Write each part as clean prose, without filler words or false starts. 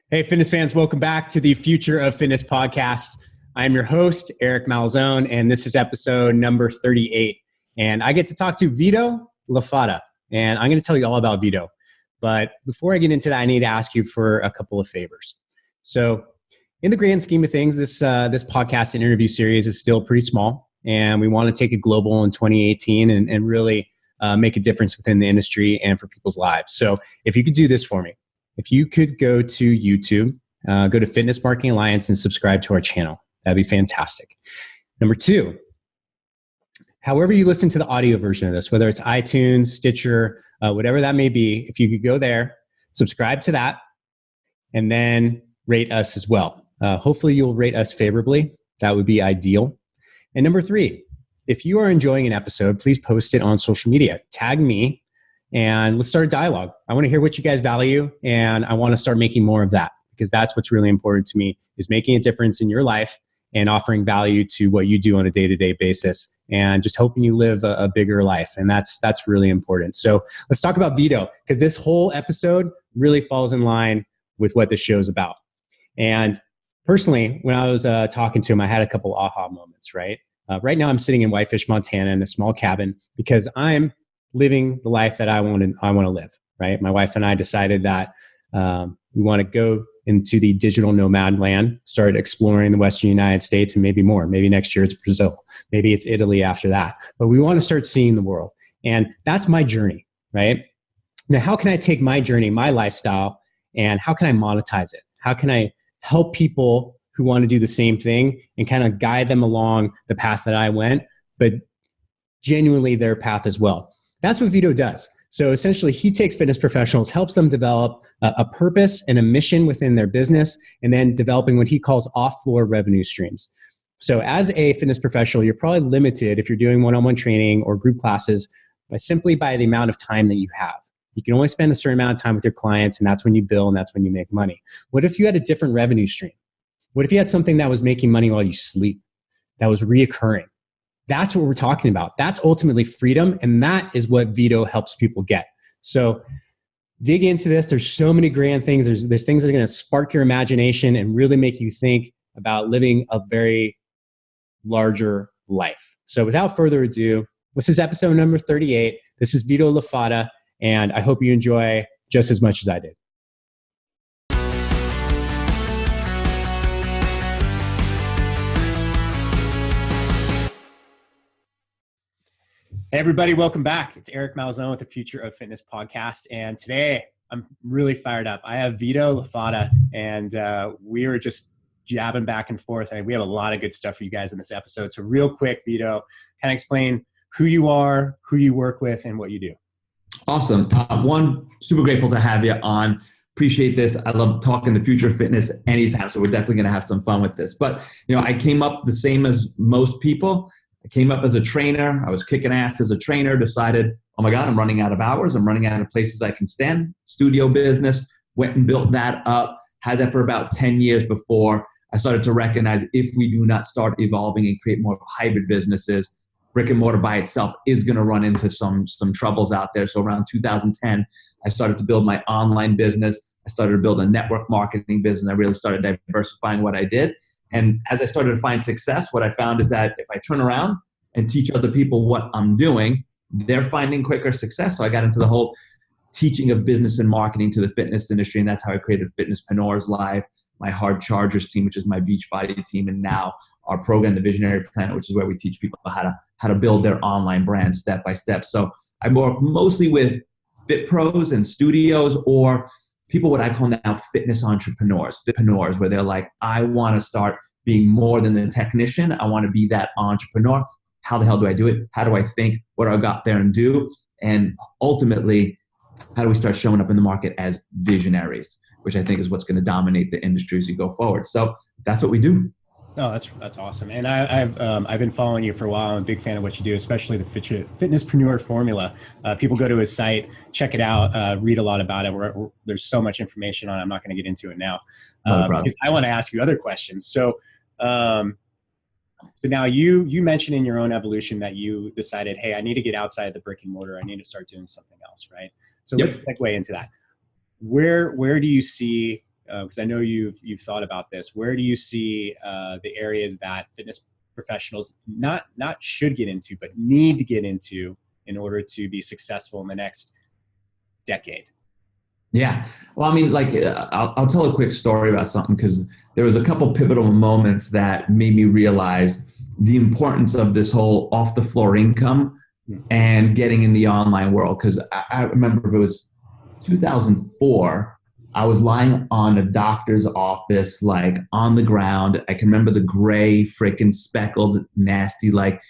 Hey, fitness fans, welcome back to the Future of Fitness podcast. I'm your host, Eric Malzone, and this is episode number 38. And I get to talk to Vito La Fata, and I'm going to tell you all about Vito. But before I get into that, I need to ask you for a couple of favors. So in the grand scheme of things, this podcast and interview series is still pretty small, and we want to take it global in 2018 and really make a difference within the industry and for people's lives. So if you could do this for me, if you could go to YouTube, go to Fitness Marketing Alliance and subscribe to our channel, that'd be fantastic. Number two, however you listen to the audio version of this, whether it's iTunes, Stitcher, whatever that may be, if you could go there, subscribe to that, and then rate us as well. Hopefully you'll rate us favorably. That would be ideal. And number three, if you are enjoying an episode, please post it on social media. Tag me. And let's start a dialogue. I want to hear what you guys value, and I want to start making more of that because that's what's really important to me, is making a difference in your life and offering value to what you do on a day-to-day basis and just hoping you live a bigger life. And that's really important. So let's talk about Vito, because this whole episode really falls in line with what this show's about. And personally, when I was talking to him, I had a couple aha moments, right? Right now I'm sitting in Whitefish, Montana in a small cabin because I'm living the life that I want to live, right? My wife and I decided that we want to go into the digital nomad land, start exploring the Western United States and maybe more. Maybe next year it's Brazil. Maybe it's Italy after that. But we want to start seeing the world. And that's my journey, right? Now, how can I take my journey, my lifestyle, and how can I monetize it? How can I help people who want to do the same thing and kind of guide them along the path that I went, but genuinely their path as well? That's what Vito does. So essentially, he takes fitness professionals, helps them develop a purpose and a mission within their business, and then developing what he calls off-floor revenue streams. So as a fitness professional, you're probably limited if you're doing one-on-one training or group classes by the amount of time that you have. You can only spend a certain amount of time with your clients, and that's when you bill and that's when you make money. What if you had a different revenue stream? What if you had something that was making money while you sleep, that was reoccurring? That's what we're talking about. That's ultimately freedom, and that is what Vito helps people get. So dig into this. There's so many grand things. There's things that are going to spark your imagination and really make you think about living a very larger life. So without further ado, this is episode number 38. This is Vito La Fata, and I hope you enjoy just as much as I did. Hey everybody, welcome back. It's Eric Malzone with the Future of Fitness podcast. And today I'm really fired up. I have Vito La Fata, and we were just jabbing back and forth. And we have a lot of good stuff for you guys in this episode. So real quick, Vito, kind of explain who you are, who you work with, and what you do. Awesome. One, super grateful to have you on. Appreciate this. I love talking the future of fitness anytime. So we're definitely going to have some fun with this. But, I came up the same as most people. I came up as a trainer. I was kicking ass as a trainer, decided, oh my God, I'm running out of hours. I'm running out of places I can stand. Studio business, went and built that up. Had that for about 10 years before I started to recognize if we do not start evolving and create more hybrid businesses, brick and mortar by itself is going to run into some troubles out there. So around 2010, I started to build my online business. I started to build a network marketing business. I really started diversifying what I did. And as I started to find success, what I found is that if I turn around and teach other people what I'm doing, they're finding quicker success. So I got into the whole teaching of business and marketing to the fitness industry. And that's how I created Fitnesspreneurs Live, my Hard Chargers team, which is my Beachbody team. And now our program, the Visionaries, which is where we teach people how to build their online brand step by step. So I work mostly with fit pros and studios, or people what I call now fitness entrepreneurs, fitpreneurs, where they're like, I want to start being more than the technician. I want to be that entrepreneur. How the hell do I do it? How do I think? What do I got there and do? And ultimately, how do we start showing up in the market as visionaries, which I think is what's going to dominate the industry as you go forward. So that's what we do. Oh, that's awesome. And I've been following you for a while. I'm a big fan of what you do, especially the Fitnesspreneur Formula. People go to his site, check it out, read a lot about it. There's so much information on it. I'm not going to get into it now because I want to ask you other questions. So now you mentioned in your own evolution that you decided, hey, I need to get outside the brick and mortar. I need to start doing something else, right? So Let's segue into that. Where do you see because I know you've thought about this. Where do you see the areas that fitness professionals not should get into, but need to get into in order to be successful in the next decade? Yeah. Well, I mean, like, I'll tell a quick story about something, because there was a couple pivotal moments that made me realize the importance of this whole off the floor income and getting in the online world. Because I remember it was 2004. I was lying on a doctor's office, like on the ground. I can remember the gray, freaking speckled, nasty, like,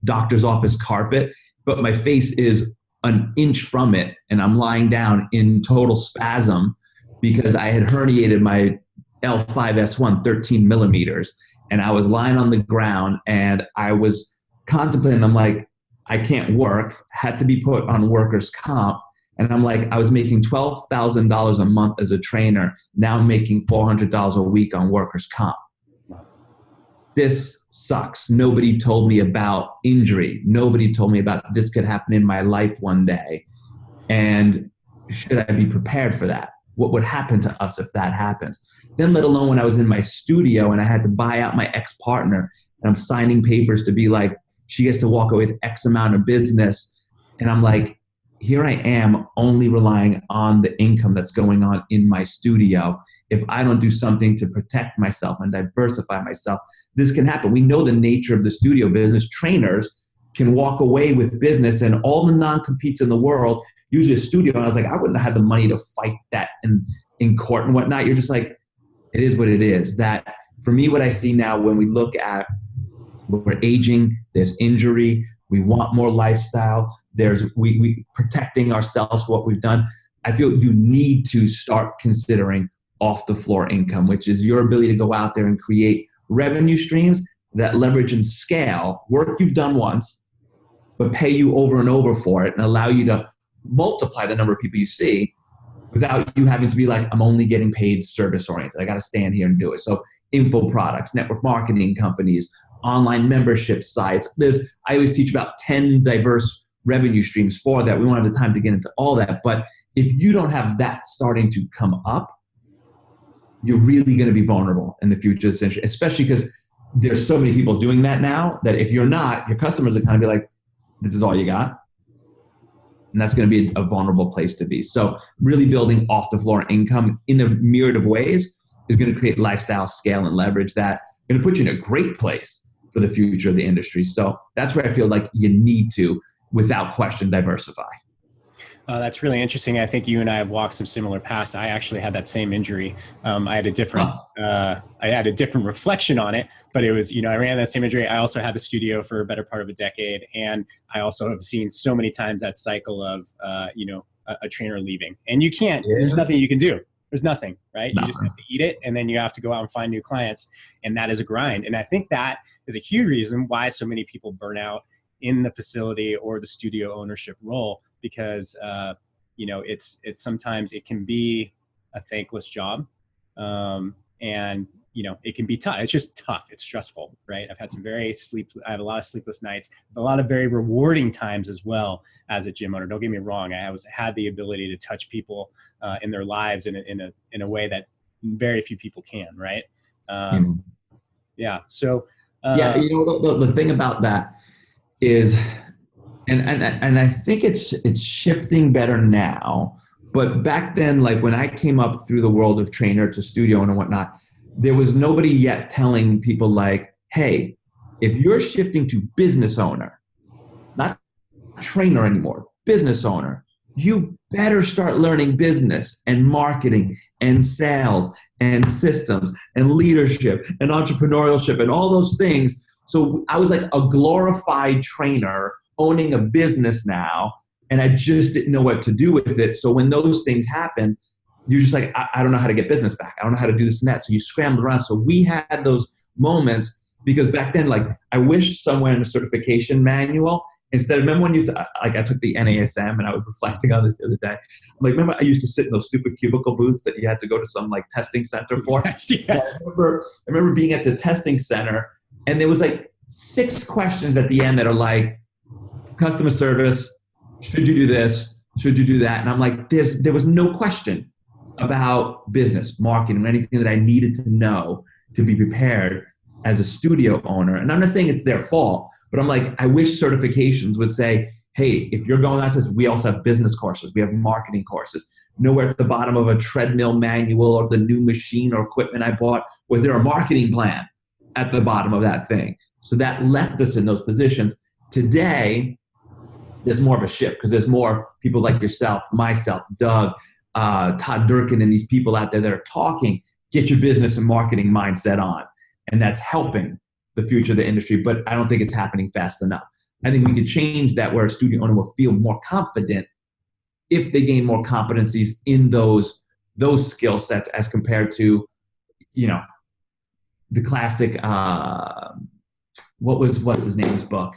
doctor's office carpet, but my face is an inch from it, and I'm lying down in total spasm because I had herniated my L5S1 13 millimeters, and I was lying on the ground, and I was contemplating. I'm like, I can't work, had to be put on workers' comp. And I'm like, I was making $12,000 a month as a trainer. Now I'm making $400 a week on workers' comp. This sucks. Nobody told me about injury. Nobody told me about this could happen in my life one day. And should I be prepared for that? What would happen to us if that happens? Then, let alone when I was in my studio and I had to buy out my ex-partner, and I'm signing papers to be like, she gets to walk away with X amount of business. And I'm like, here I am only relying on the income that's going on in my studio. If I don't do something to protect myself and diversify myself, this can happen. We know the nature of the studio business. Trainers can walk away with business and all the non-competes in the world, usually a studio. And I was like, I wouldn't have had the money to fight that in court and whatnot. You're just like, it is what it is. That for me, what I see now when we look at, we're aging, there's injury, we want more lifestyle, there's we protecting ourselves for what we've done. I feel you need to start considering off the floor income, which is your ability to go out there and create revenue streams that leverage and scale work you've done once, but pay you over and over for it and allow you to multiply the number of people you see without you having to be like, I'm only getting paid service oriented. I got to stand here and do it. So info products, network marketing companies, online membership sites. I always teach about 10 diverse revenue streams for that. We won't have the time to get into all that. But if you don't have that starting to come up, you're really going to be vulnerable in the future, especially because there's so many people doing that now that if you're not, your customers are kind of be like, this is all you got. And that's going to be a vulnerable place to be. So really building off the floor income in a myriad of ways is going to create lifestyle scale and leverage that going to put you in a great place for the future of the industry. So that's where I feel like you need to, without question, diversify. That's really interesting. I think you and I have walked some similar paths. I actually had that same injury. I had a different reflection on it, but it was, I ran that same injury. I also had the studio for a better part of a decade. And I also have seen so many times that cycle of, a trainer leaving, and you can't, there's nothing you can do. There's nothing, right? You just have to eat it, and then you have to go out and find new clients. And that is a grind. And I think that is a huge reason why so many people burn out in the facility or the studio ownership role, because it's sometimes it can be a thankless job, and it can be tough. It's just tough. It's stressful, right? I've had I have a lot of sleepless nights, a lot of very rewarding times as well as a gym owner. Don't get me wrong. I had the ability to touch people in their lives in a way that very few people can, right? Yeah. So the thing about that is, and I think it's shifting better now, but back then, like when I came up through the world of trainer to studio and whatnot, there was nobody yet telling people like, hey, if you're shifting to business owner, not trainer anymore, business owner, you better start learning business and marketing and sales and systems and leadership and entrepreneurship and all those things. So I was like a glorified trainer owning a business now, and I just didn't know what to do with it. So when those things happen, you're just like, I don't know how to get business back. I don't know how to do this and that. So you scrambled around. So we had those moments because back then, like I wish somewhere in the certification manual, instead of, remember when I took the NASM and I was reflecting on this the other day. I'm like, remember I used to sit in those stupid cubicle booths that you had to go to some like testing center for? Yes. I remember being at the testing center, and there was like 6 questions at the end that are like, customer service, should you do this? Should you do that? And I'm like, there was no question. about business, marketing, or anything that I needed to know to be prepared as a studio owner. And I'm not saying it's their fault, but I'm like, I wish certifications would say, hey, if you're going out to this, we also have business courses, we have marketing courses. Nowhere at the bottom of a treadmill manual or the new machine or equipment I bought was there a marketing plan at the bottom of that thing. So that left us in those positions. Today, there's more of a shift because there's more people like yourself, myself, Doug, Todd Durkin, and these people out there that are talking, get your business and marketing mindset on. And that's helping the future of the industry, but I don't think it's happening fast enough. I think we could change that where a studio owner will feel more confident if they gain more competencies in those skill sets as compared to, the classic, what's his name's book?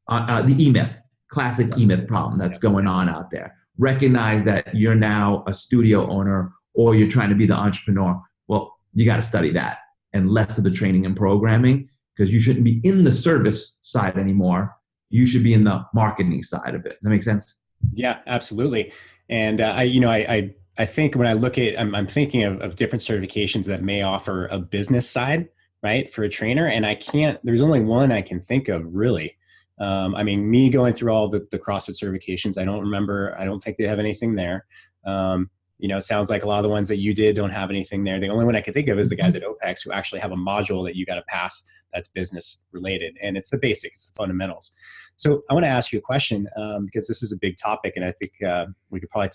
The E-Myth, classic E-Myth problem that's going on out there. Recognize that you're now a studio owner or you're trying to be the entrepreneur. Well, you got to study that and less of the training and programming, because you shouldn't be in the service side anymore. You should be in the marketing side of it. Does that make sense? Yeah, absolutely. And I think when I look at, I'm thinking of different certifications that may offer a business side, right, for a trainer. And there's only one I can think of really. Me going through all the CrossFit certifications, I don't think they have anything there. It sounds like a lot of the ones that you did don't have anything there. The only one I can think of is the guys at OPEX who actually have a module that you got to pass that's business related. And it's the basics, the fundamentals. So I want to ask you a question because this is a big topic and I think we could probably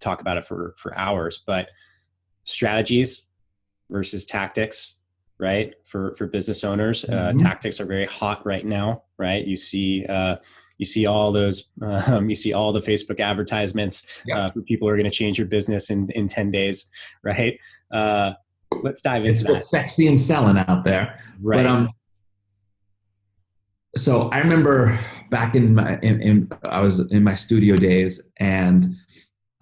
talk about it for hours, but strategies versus tactics, right? For business owners, tactics are very hot right now, right? You see all those, you see all the Facebook advertisements for people who are going to change your business in 10 days, right? Let's dive into that. It's sexy and selling out there. Right. But, so I remember back I was in my studio days, and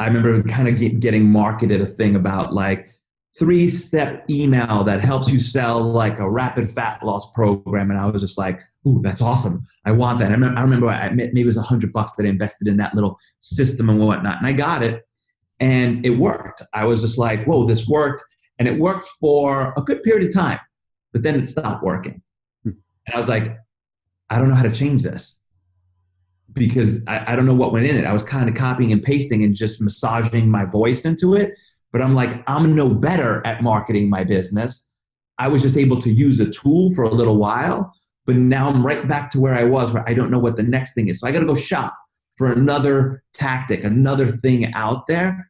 I remember kind of getting marketed a thing about like 3-step email that helps you sell like a rapid fat loss program. And I was just like, ooh, that's awesome. I want that. I remember maybe it was $100 that I invested in that little system and whatnot. And I got it and it worked. I was just like, whoa, this worked. And it worked for a good period of time, but then it stopped working. And I was like, I don't know how to change this because I don't know what went in it. I was kind of copying and pasting and just massaging my voice into it. But I'm like, I'm no better at marketing my business. I was just able to use a tool for a little while, but now I'm right back to where I was, where I don't know what the next thing is. So I got to go shop for another tactic, another thing out there.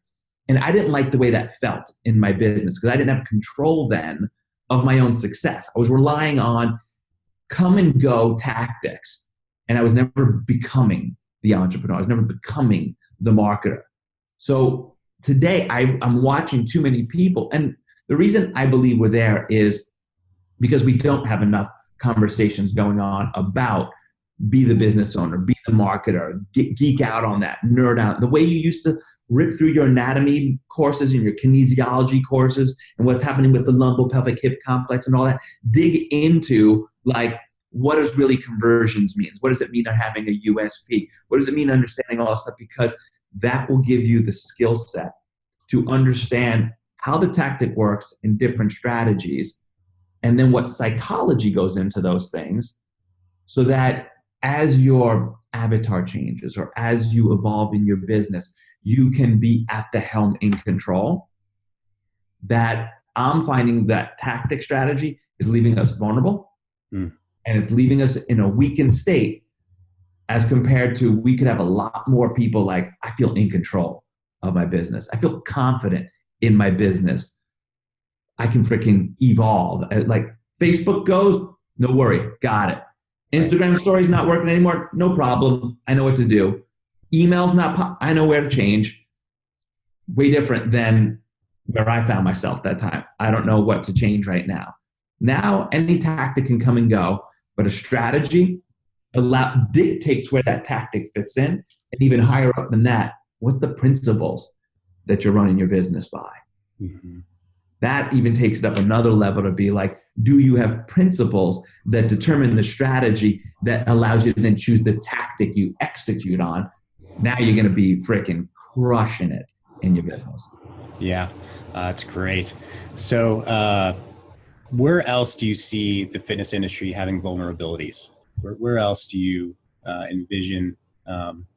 And I didn't like the way that felt in my business because I didn't have control then of my own success. I was relying on come and go tactics. And I was never becoming the entrepreneur. I was never becoming the marketer. So today I'm watching too many people. And the reason I believe we're there is because we don't have enough conversations going on about be the business owner, be the marketer, geek out on that, nerd out. The way you used to rip through your anatomy courses and your kinesiology courses and what's happening with the lumbopelvic hip complex and all that, dig into like, what does really conversions mean? What does it mean on having a USP? What does it mean understanding all that stuff? Because that will give you the skill set to understand how the tactic works in different strategies and then what psychology goes into those things so that as your avatar changes or as you evolve in your business, you can be at the helm in control. That I'm finding that tactic strategy is leaving us vulnerable and it's leaving us in a weakened state as compared to we could have a lot more people like, I feel in control of my business. I feel confident in my business. I can freaking evolve. Like Facebook goes, no worry, got it. Instagram stories not working anymore, no problem. I know what to do. Emails I know where to change. Way different than where I found myself that time. I don't know what to change right now. Now any tactic can come and go, but a strategy dictates where that tactic fits in, and even higher up than that, what's the principles that you're running your business by? Mm-hmm. That even takes it up another level to be like, do you have principles that determine the strategy that allows you to then choose the tactic you execute on? Now you're going to be freaking crushing it in your business. Yeah, that's great. So, where else do you see the fitness industry having vulnerabilities? Where else do you envision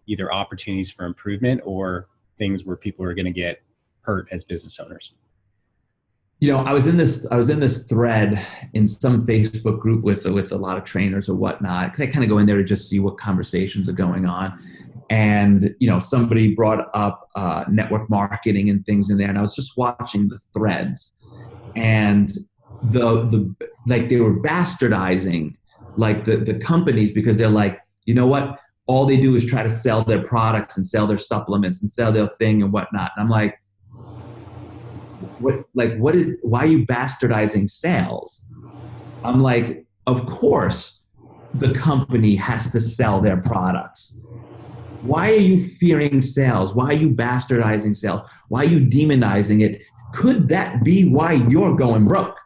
either opportunities for improvement or things where people are going to get hurt as business owners? I was in this thread in some Facebook group with a lot of trainers or whatnot. 'Cause I kind of go in there to just see what conversations are going on. And, somebody brought up network marketing and things in there. And I was just watching the threads, and the like they were bastardizing like the companies, because they're like, you know what? All they do is try to sell their products and sell their supplements and sell their thing and whatnot. And I'm like, why are you bastardizing sales? I'm like, of course the company has to sell their products. Why are you fearing sales? Why are you bastardizing sales? Why are you demonizing it? Could that be why you're going broke?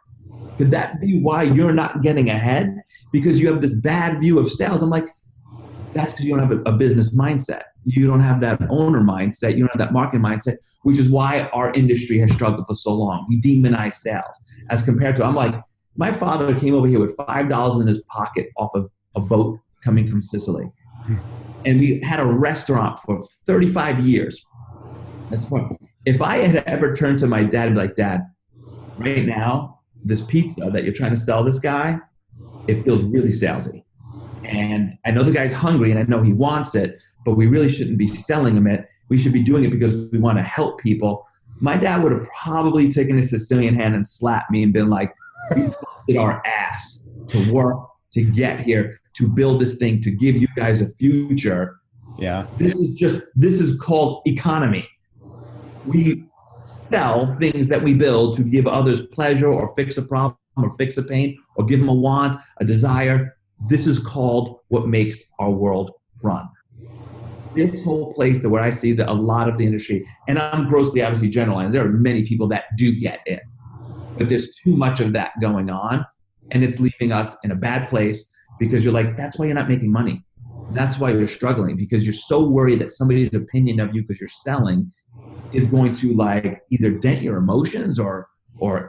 Could that be why you're not getting ahead? Because you have this bad view of sales. I'm like, that's because you don't have a business mindset. You don't have that owner mindset. You don't have that marketing mindset, which is why our industry has struggled for so long. We demonize sales as compared to, I'm like, my father came over here with $5 in his pocket off of a boat coming from Sicily. And we had a restaurant for 35 years. That's what, if I had ever turned to my dad and be like, Dad, right now, this pizza that you're trying to sell this guy, it feels really salesy. And I know the guy's hungry and I know he wants it, but we really shouldn't be selling him it. We should be doing it because we want to help people. My dad would have probably taken his Sicilian hand and slapped me and been like, we busted our ass to work, to get here, to build this thing, to give you guys a future. Yeah. This is called economy. We sell things that we build to give others pleasure or fix a problem or fix a pain or give them a want, a desire. This is called what makes our world run. This whole place that where I see that a lot of the industry, and I'm grossly obviously generalizing, there are many people that do get it, but there's too much of that going on, and it's leaving us in a bad place, because you're like, that's why you're not making money. That's why you're struggling, because you're so worried that somebody's opinion of you because you're selling is going to like either dent your emotions or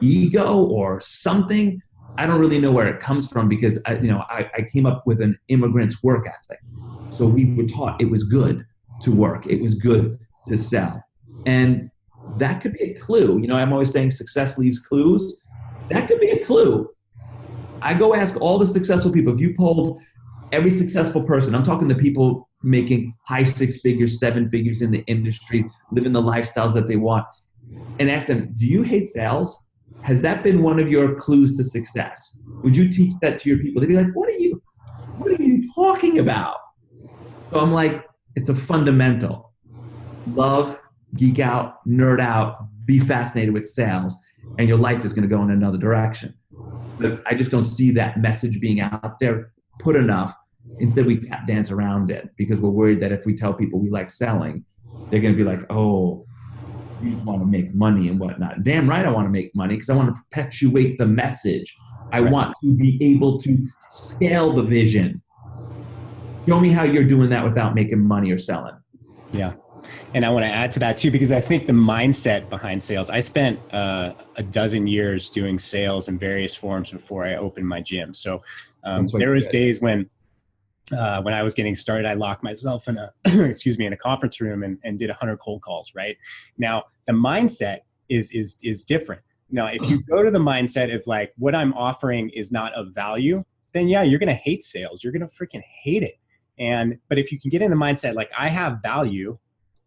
ego or something. I don't really know where it comes from, because I came up with an immigrant's work ethic. So we were taught it was good to work. It was good to sell. And that could be a clue. I'm always saying success leaves clues. That could be a clue. I go ask all the successful people. If you polled every successful person, I'm talking to people making high 6 figures, 7 figures in the industry, living the lifestyles that they want, and ask them, do you hate sales? Has that been one of your clues to success? Would you teach that to your people? They'd be like, what are you talking about? So I'm like, it's a fundamental. Love, geek out, nerd out, be fascinated with sales, and your life is going to go in another direction. But I just don't see that message being out there put enough. Instead, we tap dance around it because we're worried that if we tell people we like selling, they're going to be like, oh, you just want to make money and whatnot. Damn right I want to make money, because I want to perpetuate the message. I want to be able to scale the vision. Show me how you're doing that without making money or selling. Yeah. And I want to add to that too, because I think the mindset behind sales, I spent a dozen years doing sales in various forms before I opened my gym. So there was days when I was getting started, I locked myself in a, in a conference room and did 100 cold calls. Right now, the mindset is different. Now, if you go to the mindset of like, what I'm offering is not of value, then yeah, you're going to hate sales. You're going to freaking hate it. But if you can get in the mindset, like I have value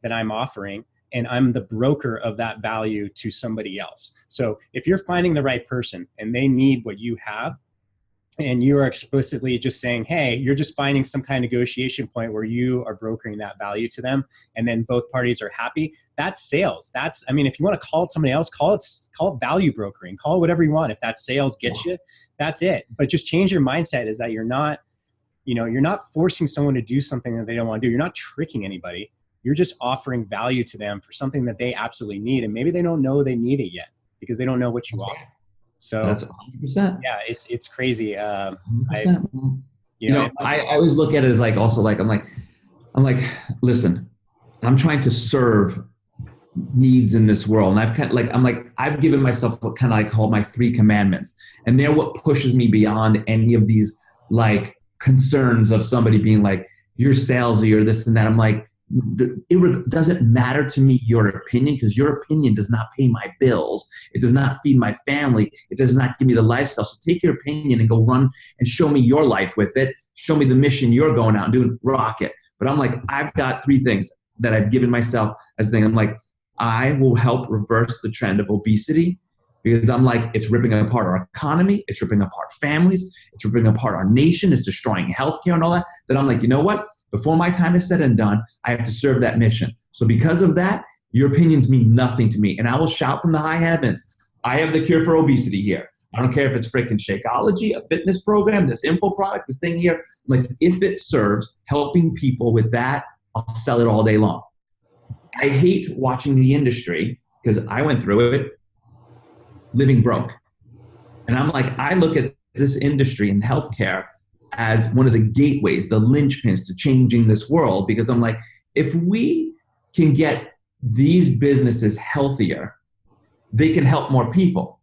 that I'm offering, and I'm the broker of that value to somebody else. So if you're finding the right person and they need what you have, and you are explicitly just saying, hey, you're just finding some kind of negotiation point where you are brokering that value to them, and then both parties are happy, that's sales. If you want to call it somebody else, call it value brokering, call it whatever you want. If that sales gets you, that's it. But just change your mindset, is that you're not forcing someone to do something that they don't want to do. You're not tricking anybody. You're just offering value to them for something that they absolutely need. And maybe they don't know they need it yet because they don't know what you offer. So that's 100%. Yeah, it's crazy. I always look at it as like, also like, I'm like, listen, I'm trying to serve needs in this world. And I've given myself what kind of I call my 3 commandments. And they're what pushes me beyond any of these like concerns of somebody being like, you're salesy or this and that. I'm like, it doesn't matter to me your opinion, because your opinion does not pay my bills. It does not feed my family. It does not give me the lifestyle. So take your opinion and go run and show me your life with it. Show me the mission you're going out and doing, rock it. But I'm like, I've got 3 things that I've given myself as a thing. I'm like, I will help reverse the trend of obesity, because I'm like, it's ripping apart our economy. It's ripping apart families. It's ripping apart our nation. It's destroying healthcare and all that. Then I'm like, you know what? Before my time is said and done, I have to serve that mission. So because of that, your opinions mean nothing to me. And I will shout from the high heavens, I have the cure for obesity here. I don't care if it's freaking Shakeology, a fitness program, this info product, this thing here. Like, if it serves helping people with that, I'll sell it all day long. I hate watching the industry, because I went through it, living broke. And I'm like, I look at this industry in healthcare as one of the gateways, the linchpins to changing this world, because I'm like, if we can get these businesses healthier, they can help more people.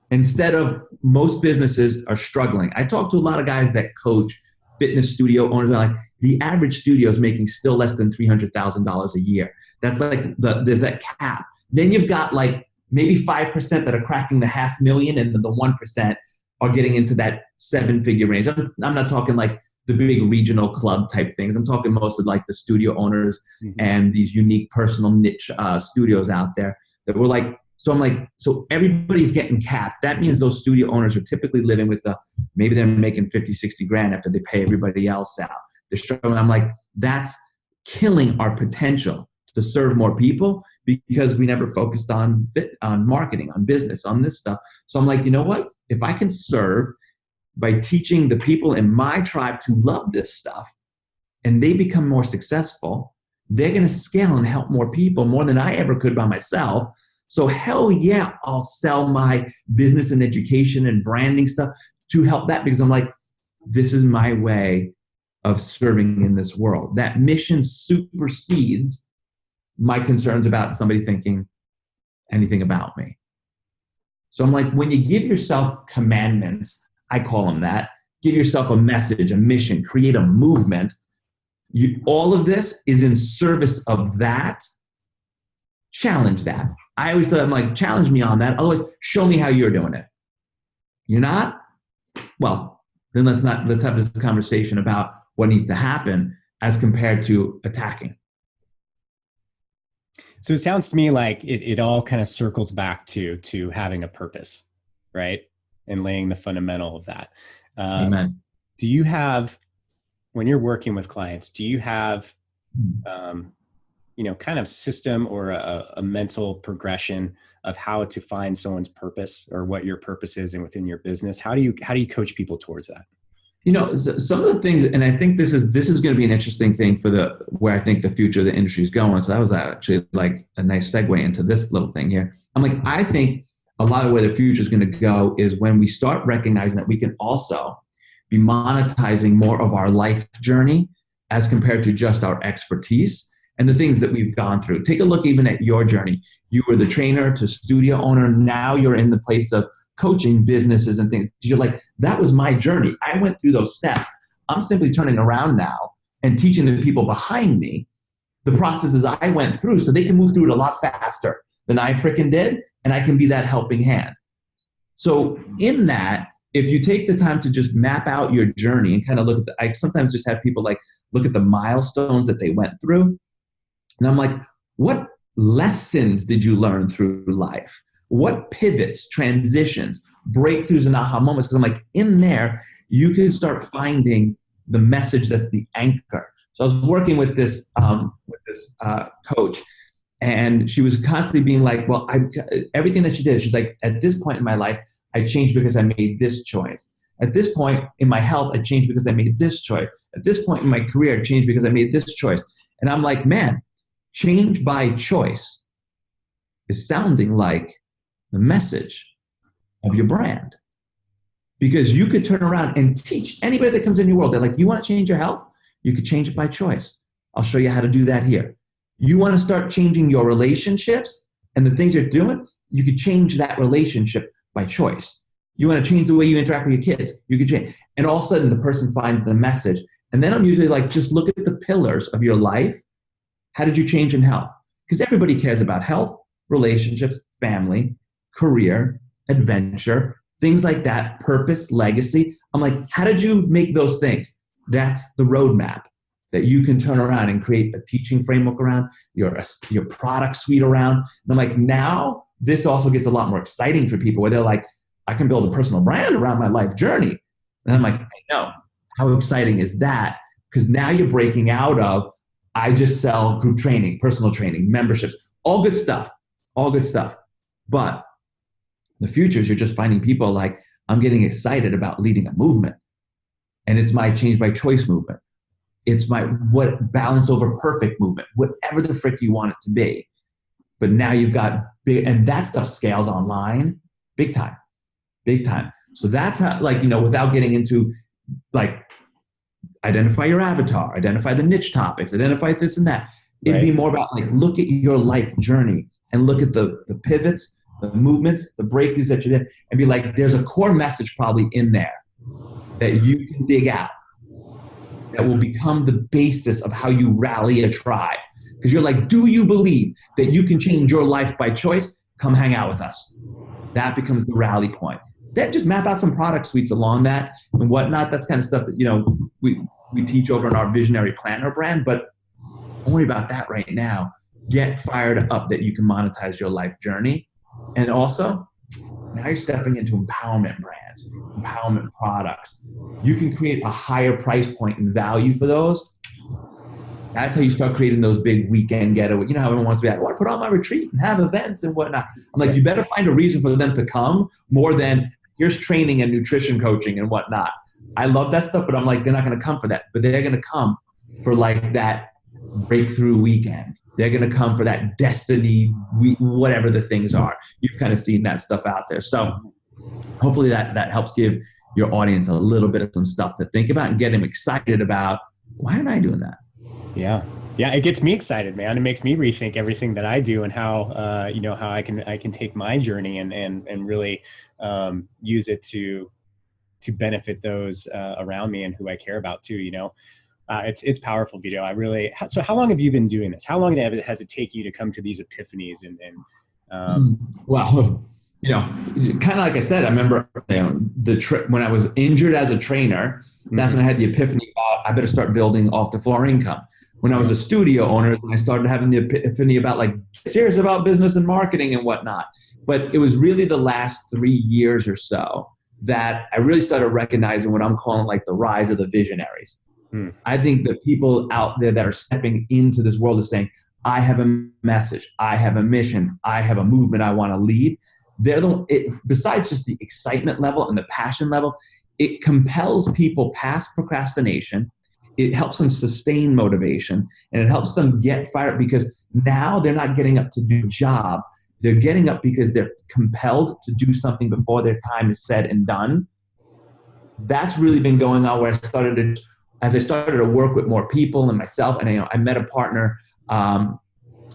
Instead of most businesses are struggling. I talk to a lot of guys that coach fitness studio owners. Like, the average studio is making still less than $300,000 a year. That's like there's that cap. Then you've got like maybe 5% that are cracking the $500,000, and then the 1% are getting into that 7-figure range. I'm not talking like the big regional club type things. I'm talking mostly like the studio owners and these unique personal niche studios out there that were like, so I'm like, so everybody's getting capped. That means those studio owners are typically living with maybe they're making 50, 60 grand after they pay everybody else out. They're struggling. I'm like, that's killing our potential to serve more people, because we never focused on marketing, on business, on this stuff. So I'm like, you know what? If I can serve by teaching the people in my tribe to love this stuff, and they become more successful, they're going to scale and help more people, more than I ever could by myself. So hell yeah, I'll sell my business and education and branding stuff to help that, because I'm like, this is my way of serving in this world. That mission supersedes my concerns about somebody thinking anything about me. So I'm like, when you give yourself commandments, I call them that, give yourself a message, a mission, create a movement. All of this is in service of that. Challenge that. I always thought, I'm like, challenge me on that. Otherwise, show me how you're doing it. You're not? Well, then let's have this conversation about what needs to happen as compared to attacking. So it sounds to me like it all kind of circles back to having a purpose, right? And laying the fundamental of that. Amen. Do you have, when you're working with clients, do you have, kind of system or a mental progression of how to find someone's purpose, or what your purpose is and within your business? How do you coach people towards that? Some of the things, and I think this is going to be an interesting thing for where I think the future of the industry is going. So that was actually like a nice segue into this little thing here. I'm like, I think a lot of where the future is going to go is when we start recognizing that we can also be monetizing more of our life journey as compared to just our expertise and the things that we've gone through. Take a look even at your journey. You were the trainer to studio owner. Now you're in the place of coaching businesses and things. You're like, that was my journey. I went through those steps. I'm simply turning around now and teaching the people behind me the processes I went through so they can move through it a lot faster than I freaking did, and I can be that helping hand. So in that, if you take the time to just map out your journey and kind of look at I sometimes just have people like look at the milestones that they went through. And I'm like, what lessons did you learn through life? What pivots, transitions, breakthroughs, and aha moments? Because I'm like, in there, you can start finding the message that's the anchor. So I was working with this coach, and she was constantly being like, well, everything that she did, she's like, at this point in my life, I changed because I made this choice. At this point in my health, I changed because I made this choice. At this point in my career, I changed because I made this choice. And I'm like, man, change by choice is sounding like the message of your brand. Because you could turn around and teach anybody that comes in your world. They're like, you want to change your health? You could change it by choice. I'll show you how to do that here. You want to start changing your relationships and the things you're doing, you could change that relationship by choice. You want to change the way you interact with your kids, you could change. And all of a sudden the person finds the message. And then I'm usually like, just look at the pillars of your life. How did you change in health? Because everybody cares about health, relationships, family, career, adventure, things like that, purpose, legacy. I'm like, how did you make those things? That's the roadmap that you can turn around and create a teaching framework around, your product suite around. And I'm like, now this also gets a lot more exciting for people where they're like, I can build a personal brand around my life journey. And I'm like, I know. How exciting is that? Because now you're breaking out of, I just sell group training, personal training, memberships, all good stuff, all good stuff. But the future is you're just finding people like, I'm getting excited about leading a movement. And it's my change by choice movement. It's my what balance over perfect movement, whatever the frick you want it to be. But now you've got big, and that stuff scales online big time, big time. So that's how, like, you know, without getting into like, identify your avatar, identify the niche topics, identify this and that. It'd be more about like, look at your life journey and look at the pivots, the movements, the breakthroughs that you did, and be like, there's a core message probably in there that you can dig out that will become the basis of how you rally a tribe. Because you're like, do you believe that you can change your life by choice? Come hang out with us. That becomes the rally point. Then just map out some product suites along that and whatnot. That's kind of stuff that, you know, we teach over in our Visionary Planner brand, but don't worry about that right now. Get fired up that you can monetize your life journey. And also, now you're stepping into empowerment brands, empowerment products. You can create a higher price point and value for those. That's how you start creating those big weekend getaway. You know how everyone wants to be like, I want to put on my retreat and have events and whatnot. I'm like, you better find a reason for them to come more than here's training and nutrition coaching and whatnot. I love that stuff, but I'm like, they're not going to come for that. But they're going to come for like that breakthrough weekend. They're going to come for that destiny week, whatever the things are. You've kind of seen that stuff out there. So hopefully that helps give your audience a little bit of some stuff to think about and get them excited about, why aren't I doing that? Yeah. Yeah. It gets me excited, man. It makes me rethink everything that I do and how, you know, how I can take my journey and really use it to benefit those around me and who I care about too, you know. It's powerful, Vito. So how long have you been doing this? How long has it taken you to come to these epiphanies Well, you know, kind of like I said, I remember, you know, the trip when I was injured as a trainer, that's when I had the epiphany about, I better start building off the floor income. When I was a studio owner, I started having the epiphany about like, serious about business and marketing and whatnot. But it was really the last 3 years or so that I really started recognizing what I'm calling like the rise of the visionaries. I think the people out there that are stepping into this world is saying, I have a message, I have a mission, I have a movement I want to lead. Besides just the excitement level and the passion level, it compels people past procrastination. It helps them sustain motivation, and it helps them get fired because now they're not getting up to do a job. They're getting up because they're compelled to do something before their time is said and done. That's really been going on where as I started to work with more people and myself, and I met a partner,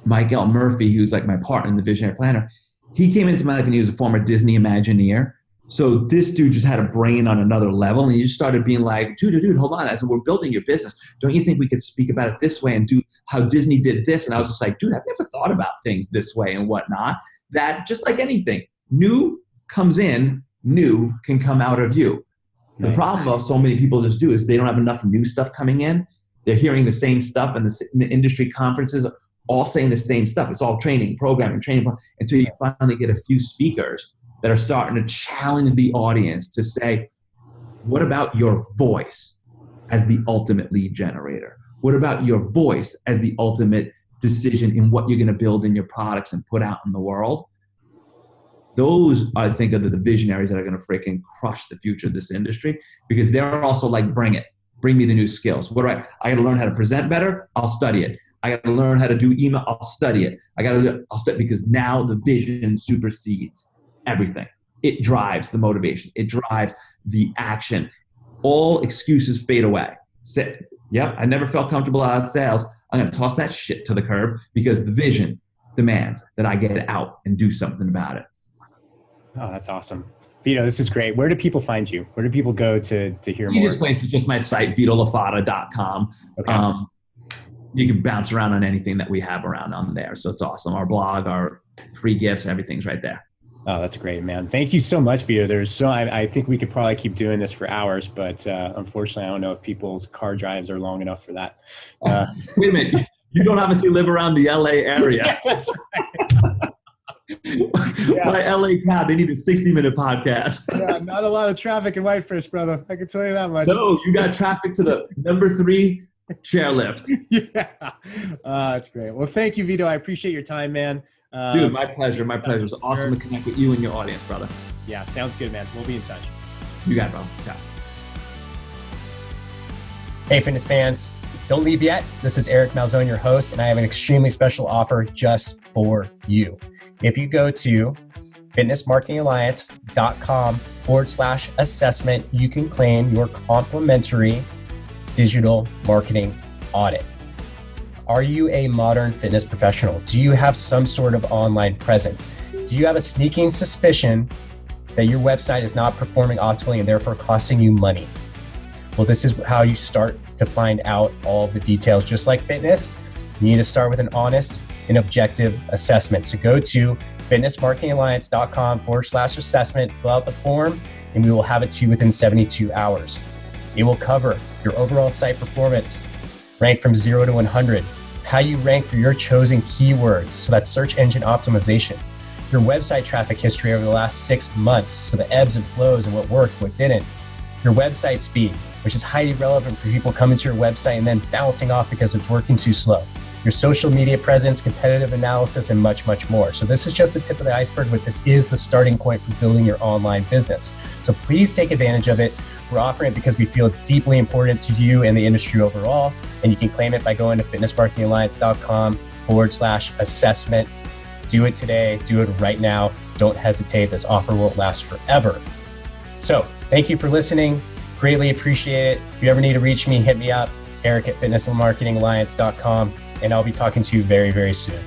Mike L. Murphy, who's like my partner in the Visionary Planner. He came into my life and he was a former Disney Imagineer. So this dude just had a brain on another level, and he just started being like, dude, hold on. I said, we're building your business. Don't you think we could speak about it this way and do how Disney did this? And I was just like, dude, I've never thought about things this way and whatnot. That just like anything, new comes in, new can come out of you. The problem of so many people just do is they don't have enough new stuff coming in. They're hearing the same stuff, and the industry conferences all saying the same stuff. It's all training, programming, until you finally get a few speakers that are starting to challenge the audience to say, what about your voice as the ultimate lead generator? What about your voice as the ultimate decision in what you're going to build in your products and put out in the world? Those, I think, are the visionaries that are going to freaking crush the future of this industry, because they're also like, bring it. Bring me the new skills. I got to learn how to present better. I'll study it. I got to learn how to do email. I'll study it. I'll study, because now the vision supersedes everything. It drives the motivation. It drives the action. All excuses fade away. Yep, I never felt comfortable out of sales. I'm going to toss that shit to the curb because the vision demands that I get out and do something about it. Oh, that's awesome. Vito, this is great. Where do people find you? Where do people go to hear more? Easiest place is just my site, vitolafata.com. Okay. You can bounce around on anything that we have around on there. So it's awesome. Our blog, our free gifts, everything's right there. Oh, that's great, man. Thank you so much, Vito. I think we could probably keep doing this for hours, but unfortunately, I don't know if people's car drives are long enough for that. Wait a minute. You don't obviously live around the LA area. Yeah, that's right. Yeah. My LA crowd, they need a 60-minute podcast. Yeah, not a lot of traffic in Whitefish, brother. I can tell you that much. No, you got traffic to the number 3 chairlift. Yeah. That's great. Well, thank you, Vito. I appreciate your time, man. Dude, my pleasure. My pleasure. It was awesome to connect with you and your audience, brother. Yeah, sounds good, man. We'll be in touch. You got it, bro. Ciao. Hey, fitness fans. Don't leave yet. This is Eric Malzone, your host, and I have an extremely special offer just for you. If you go to fitnessmarketingalliance.com/assessment, you can claim your complimentary digital marketing audit. Are you a modern fitness professional? Do you have some sort of online presence? Do you have a sneaking suspicion that your website is not performing optimally and therefore costing you money? Well, this is how you start to find out all the details. Just like fitness, you need to start with an honest and objective assessment. So go to fitnessmarketingalliance.com/assessment, fill out the form, and we will have it to you within 72 hours. It will cover your overall site performance, rank from 0 to 100, how you rank for your chosen keywords, so that's search engine optimization, your website traffic history over the last 6 months, so the ebbs and flows and what worked, what didn't, your website speed, which is highly relevant for people coming to your website and then bouncing off because it's working too slow, your social media presence, competitive analysis, and much, much more. So this is just the tip of the iceberg, but this is the starting point for building your online business. So please take advantage of it. We're offering it because we feel it's deeply important to you and the industry overall. And you can claim it by going to fitnessmarketingalliance.com/assessment. Do it today. Do it right now. Don't hesitate. This offer won't last forever. So thank you for listening. Greatly appreciate it. If you ever need to reach me, hit me up, Eric at fitnessmarketingalliance.com, and I'll be talking to you very, very soon.